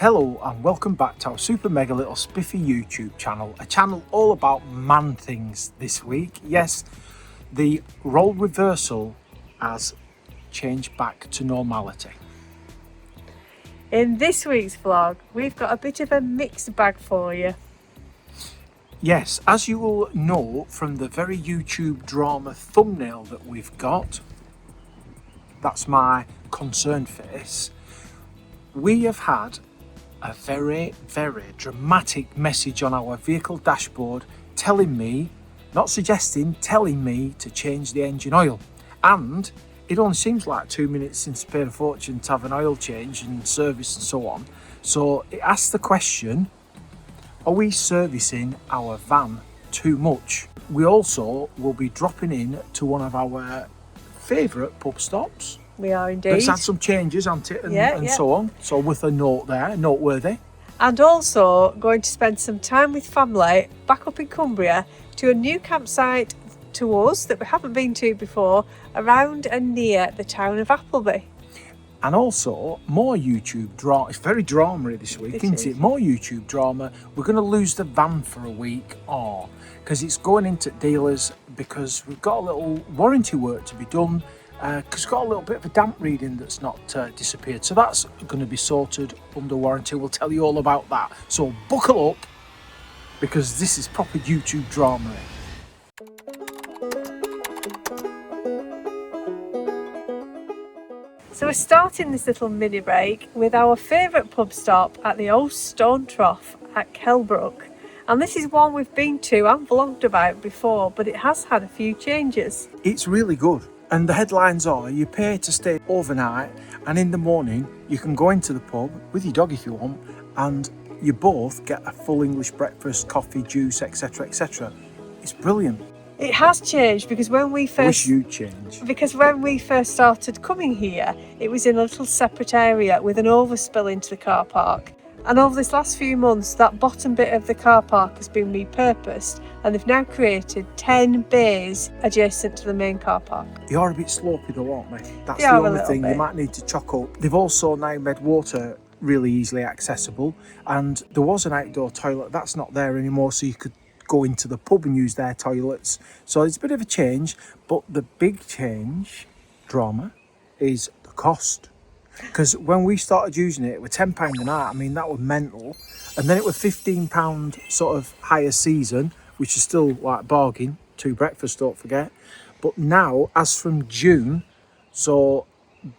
Hello and welcome back to our super mega little spiffy YouTube channel, a channel all about man things this week. Yes, the role reversal has changed back to normality. In this week's vlog, we've got a bit of a mixed bag for you. Yes, as you will know from the very YouTube drama thumbnail that we've got, that's my concerned face, we have had a very, very dramatic message on our vehicle dashboard telling me, not suggesting, telling me to change the engine oil. And it only seems like 2 minutes since I paid a fortune to have an oil change and service and so on. So it asks the question, are we servicing our van too much? We also will be dropping in to one of our favourite pub stops. We are indeed. It's had some changes, hasn't it? And so on. So with a note there, noteworthy. And also going to spend some time with family back up in Cumbria to a new campsite to us that we haven't been to before, around and near the town of Appleby. And also more YouTube drama. It's very drama this week, isn't it? More YouTube drama. We're going to lose the van for a week, because it's going into dealers because we've got a little warranty work to be done. Because it's got a little bit of a damp reading that's not disappeared. So that's going to be sorted under warranty. We'll tell you all about that. So buckle up, because this is proper YouTube drama. So we're starting this little mini break with our favourite pub stop at the old stone trough at Kelbrook. And this is one we've been to and vlogged about before, but it has had a few changes. It's really good. And the headlines are, you pay to stay overnight, and in the morning you can go into the pub with your dog if you want, and you both get a full English breakfast, coffee, juice, etc, etc. It's brilliant. It has changed because when we first... Wish you'd change. Because when we first started coming here, it was in a little separate area with an overspill into the car park. And over this last few months, that bottom bit of the car park has been repurposed, and they've now created 10 bays adjacent to the main car park. They are a bit slopey though, aren't they? That's the only thing you might need to chalk up. They've also now made water really easily accessible, and there was an outdoor toilet. That's not there anymore, so you could go into the pub and use their toilets. So it's a bit of a change, but the big change, drama, is the cost. Because when we started using it, it was £10 a night. I mean, that was mental. And then it was £15 sort of higher season, which is still like bargain. 2 breakfasts, don't forget. But now, as from June, so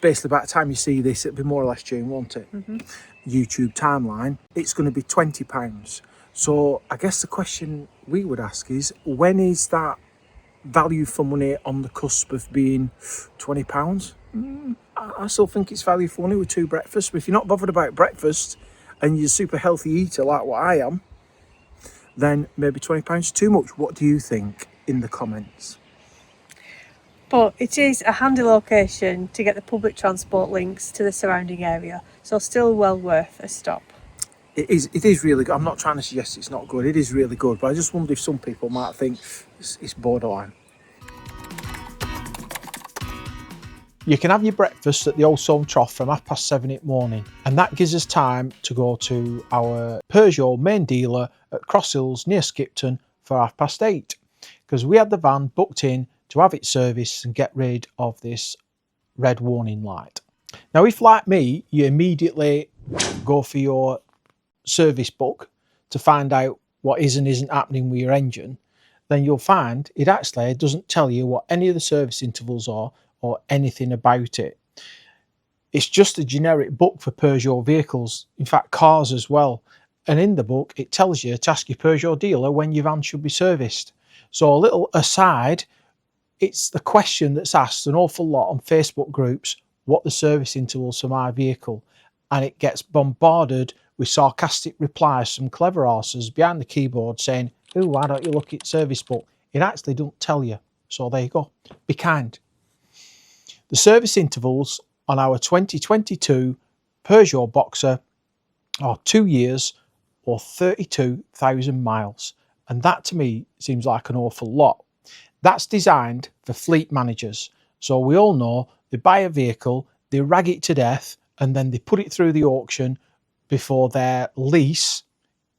basically by the time you see this, it'll be more or less June, won't it? Mm-hmm. YouTube timeline, it's going to be £20. So I guess the question we would ask is, when is that value for money on the cusp of being £20? I still think it's value for money with 2 breakfasts. But if you're not bothered about breakfast and you're a super healthy eater like what I am, then maybe £20 is too much. What do you think in the comments? But it is a handy location to get the public transport links to the surrounding area, so still well worth a stop. It is really good. I'm not trying to suggest it's not good. It is really good, but I just wonder if some people might think it's borderline. You can have your breakfast at the Old Stone Trough from 7:30 in the morning, and that gives us time to go to our Peugeot main dealer at Cross Hills near Skipton for 8:30, because we had the van booked in to have it serviced and get rid of this red warning light. Now, if like me, you immediately go for your service book to find out what is and isn't happening with your engine, then you'll find it actually doesn't tell you what any of the service intervals are or anything about it. It's just a generic book for Peugeot vehicles, in fact cars as well. And in the book it tells you to ask your Peugeot dealer when your van should be serviced. So a little aside, it's the question that's asked an awful lot on Facebook groups, what the service intervals for my vehicle, and it gets bombarded with sarcastic replies from clever arses behind the keyboard saying, "Oh, why don't you look at service book?" It actually don't tell you. So there you go. Be kind. The service intervals on our 2022 Peugeot Boxer are 2 years or 32,000 miles. And that to me seems like an awful lot. That's designed for fleet managers. So we all know they buy a vehicle, they rag it to death, and then they put it through the auction before their lease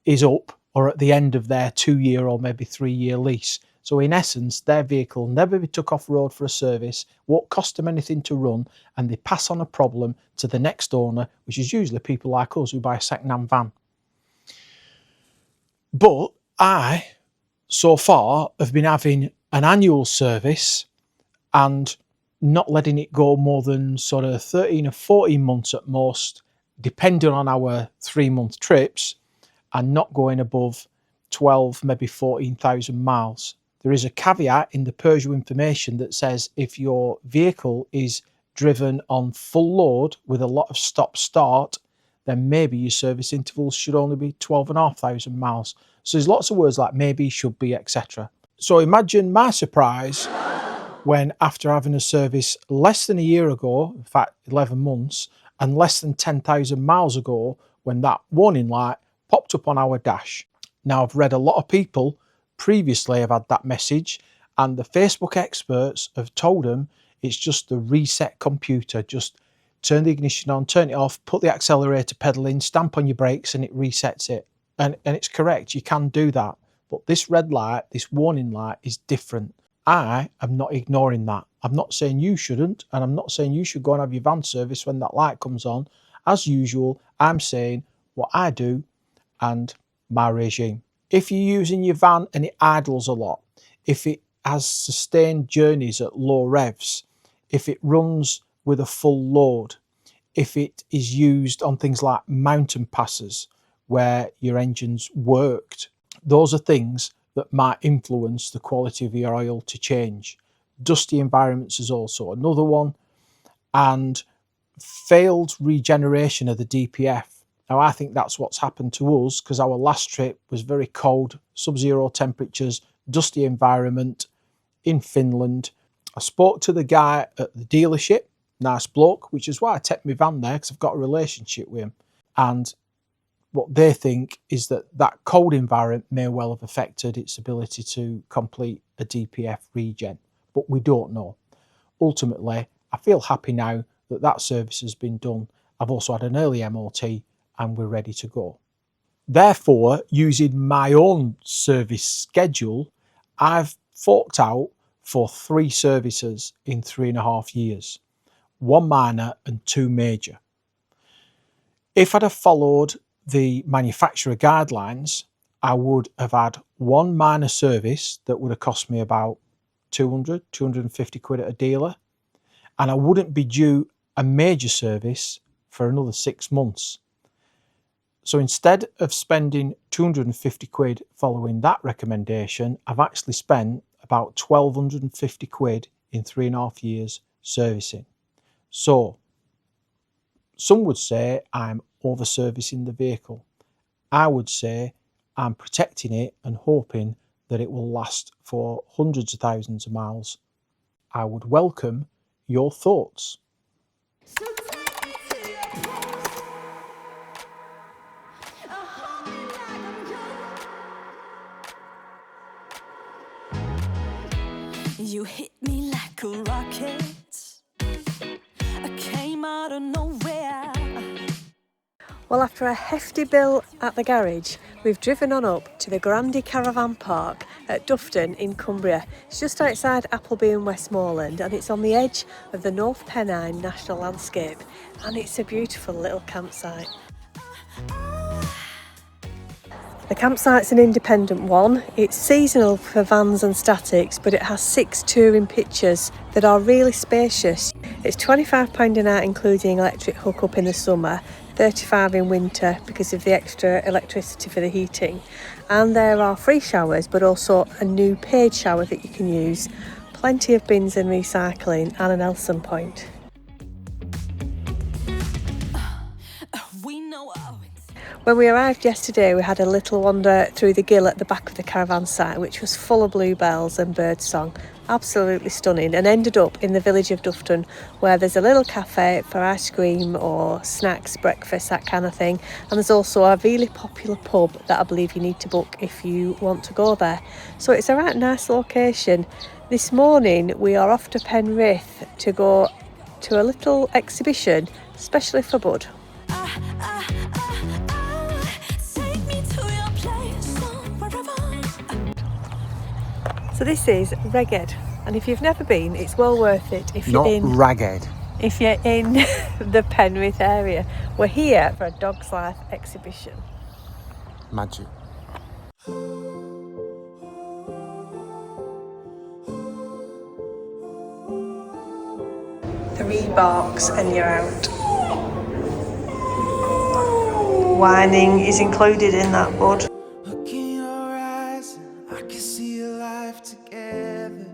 is up or at the end of their 2-year or maybe 3-year lease. So in essence, their vehicle never be took off road for a service, won't cost them anything to run, and they pass on a problem to the next owner, which is usually people like us who buy a second-hand van. But I, so far, have been having an annual service and not letting it go more than sort of 13 or 14 months at most, depending on our 3-month trips, and not going above 12, maybe 14,000 miles. There is a caveat in the Peugeot information that says if your vehicle is driven on full load with a lot of stop-start, then maybe your service intervals should only be 12,500 miles. So there's lots of words like maybe, should be, etc. So imagine my surprise when, after having a service less than a year ago, in fact 11 months, and less than 10,000 miles ago, when that warning light popped up on our dash. Now, I've read a lot of people previously have had that message, and the Facebook experts have told them it's just the reset computer. Just turn the ignition on, turn it off, put the accelerator pedal in, stamp on your brakes, and it resets it. And it's correct, you can do that. But this red light, this warning light, is different. I am not ignoring that. I'm not saying you shouldn't, and I'm not saying you should go and have your van service when that light comes on. As usual, I'm saying what I do and my regime. If you're using your van and it idles a lot, if it has sustained journeys at low revs, if it runs with a full load, if it is used on things like mountain passes where your engine's worked, those are things that might influence the quality of your oil to change. Dusty environments is also another one, and failed regeneration of the DPF. Now, I think that's what's happened to us, because our last trip was very cold, sub-zero temperatures, dusty environment in Finland. I spoke to the guy at the dealership, nice bloke, which is why I take my van there, because I've got a relationship with him. And what they think is that that cold environment may well have affected its ability to complete a DPF regen, but we don't know. Ultimately, I feel happy now that that service has been done. I've also had an early MOT and we're ready to go. Therefore, using my own service schedule, I've forked out for 3 services in 3.5 years, 1 minor and 2 major. If I'd have followed the manufacturer guidelines, I would have had 1 minor service that would have cost me about 200, 250 quid at a dealer, and I wouldn't be due a major service for another 6 months. So instead of spending 250 quid following that recommendation, I've actually spent about 1,250 quid in 3.5 years servicing. So some would say I'm over servicing the vehicle. I would say I'm protecting it and hoping that it will last for hundreds of thousands of miles. I would welcome your thoughts. You hit me like a rocket. I came out of nowhere. Well, after a hefty bill at the garage, we've driven on up to the Grandi Caravan Park at Dufton in Cumbria. It's just outside Appleby in Westmoreland, and it's on the edge of the North Pennine National Landscape, and it's a beautiful little campsite. The campsite's an independent one. It's seasonal for vans and statics, but it has 6 touring pitches that are really spacious. It's £25 a night including electric hookup in the summer, £35 in winter because of the extra electricity for the heating. And there are free showers, but also a new paid shower that you can use, plenty of bins and recycling, and an Elson point. When we arrived yesterday, we had a little wander through the gill at the back of the caravan site, which was full of bluebells and birdsong. Absolutely stunning, and ended up in the village of Dufton, where there's a little cafe for ice cream or snacks, breakfast, that kind of thing. And there's also a really popular pub that I believe you need to book if you want to go there. So it's a right nice location. This morning we are off to Penrith to go to a little exhibition, especially for Bud. So this is Ragged, and if you've never been, it's well worth it. If you're in ragged. If you're in the Penrith area, we're here for a Dog's Life exhibition. Magic. 3 barks and you're out. Whining is included in that, bud. Look in your eyes, I can see a life together.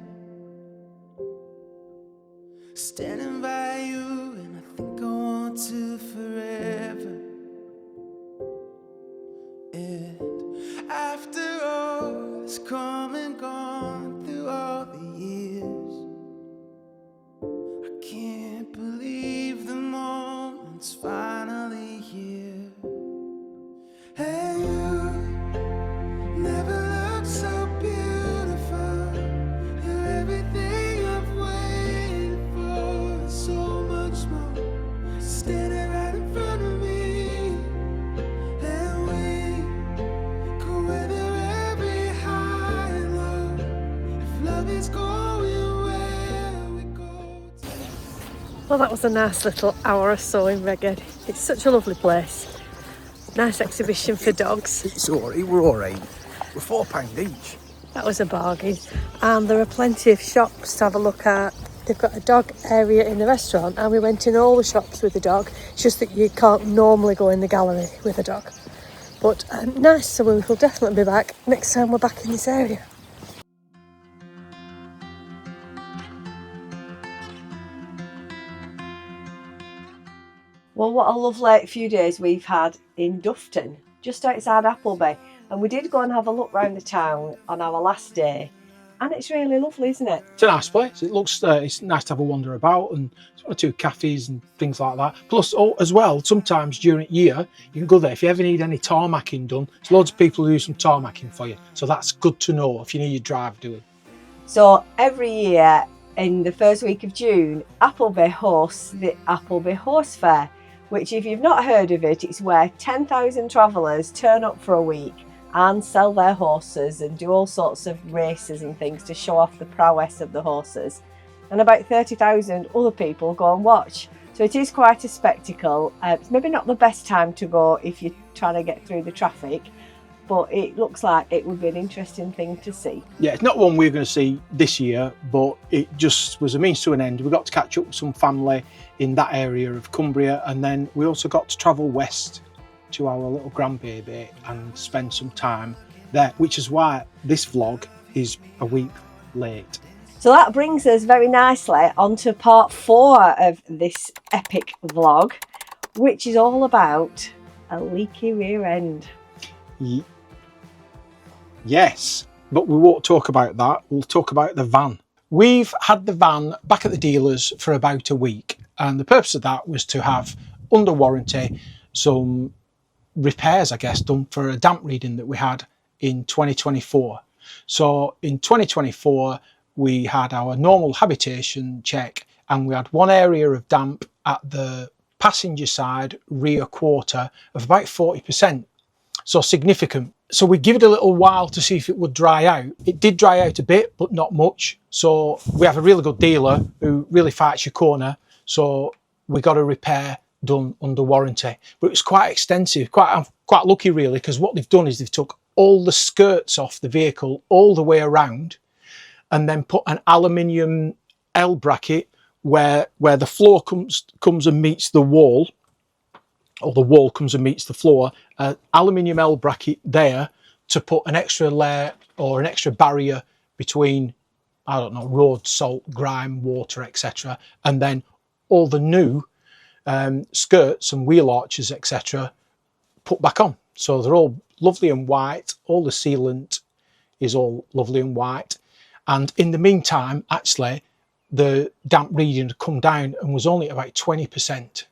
Standing by you, and I think I want to forever. And after all that's come and gone through all the years, I can't believe the moment's finally here. And you never looked so beautiful. You're everything I've waited for, and so much more. Standing right in front of me, and we could weather every high and low. If love is going where we go. Well, that was a nice little hour or so in Ragged. It's such a lovely place. Nice exhibition for dogs. It's alright, we're alright. We're £4 each. That was a bargain. And there are plenty of shops to have a look at. They've got a dog area in the restaurant, and we went in all the shops with the dog. It's just that you can't normally go in the gallery with a dog. But nice, so we will definitely be back next time we're back in this area. Well, what a lovely few days we've had in Dufton, just outside Appleby. And we did go and have a look round the town on our last day. And it's really lovely, isn't it? It's a nice place. It looks, it's nice to have a wander about, and there's 1 or 2 cafes and things like that. Plus, as well, sometimes during the year, you can go there if you ever need any tarmacking done. There's loads of people who do some tarmacking for you. So that's good to know if you need your drive doing. So every year in the first week of June, Appleby hosts the Appleby Horse Fair, which, if you've not heard of it, it's where 10,000 travellers turn up for a week and sell their horses and do all sorts of races and things to show off the prowess of the horses. And about 30,000 other people go and watch. So it is quite a spectacle. It's maybe not the best time to go if you're trying to get through the traffic, but it looks like it would be an interesting thing to see. Yeah, it's not one we're going to see this year, but it just was a means to an end. We got to catch up with some family in that area of Cumbria, and then we also got to travel west to our little grandbaby and spend some time there, which is why this vlog is a week late. So that brings us very nicely onto part 4 of this epic vlog, which is all about a leaky rear end. Yes, but we won't talk about that. We'll talk about the van. We've had the van back at the dealers for about a week, and the purpose of that was to have, under warranty, some repairs, I guess, done for a damp reading that we had in 2024. So in 2024, we had our normal habitation check, and we had one area of damp at the passenger side rear quarter of about 40%. So significant. So we give it a little while to see if it would dry out. It did dry out a bit, but not much. So we have a really good dealer who really fights your corner. So we got a repair done under warranty. But it was quite extensive. I'm quite lucky really, because what they've done is they've took all the skirts off the vehicle all the way around, and then put an aluminium L bracket where the floor comes and meets the wall, or the wall comes and meets the floor, aluminium L bracket there to put an extra layer or an extra barrier between, I don't know, road, salt, grime, water, etc. And then all the new skirts and wheel arches, etc. put back on. So they're all lovely and white. All the sealant is all lovely and white. And in the meantime, actually, the damp reading had come down and was only about 20%.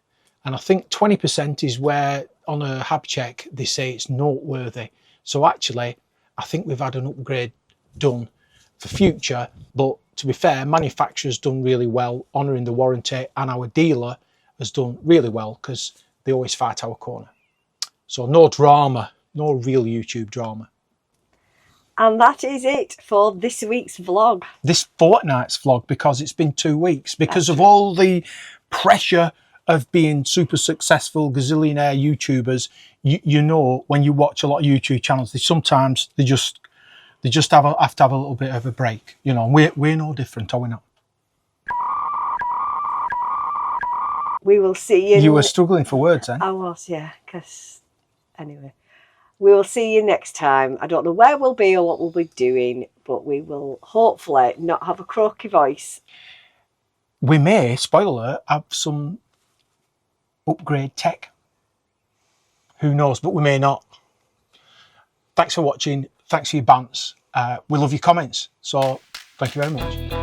And I think 20% is where on a hab check they say it's noteworthy. So actually, I think we've had an upgrade done for future. But to be fair, manufacturer's done really well, honouring the warranty, and our dealer has done really well because they always fight our corner. So no drama, no real YouTube drama. And that is it for this week's vlog. This fortnight's vlog, because it's been 2 weeks, because of all the pressure of being super successful gazillionaire YouTubers. You know, when you watch a lot of YouTube channels, they just have to have a little bit of a break. You know, we're no different, are we not? We will see you. You were struggling for words then. I was, yeah, because anyway. We will see you next time. I don't know where we'll be or what we'll be doing, but we will hopefully not have a croaky voice. We may, spoiler alert, have some upgrade tech. Who knows, but we may not. Thanks for watching. Thanks for your bants. We love your comments. So thank you very much.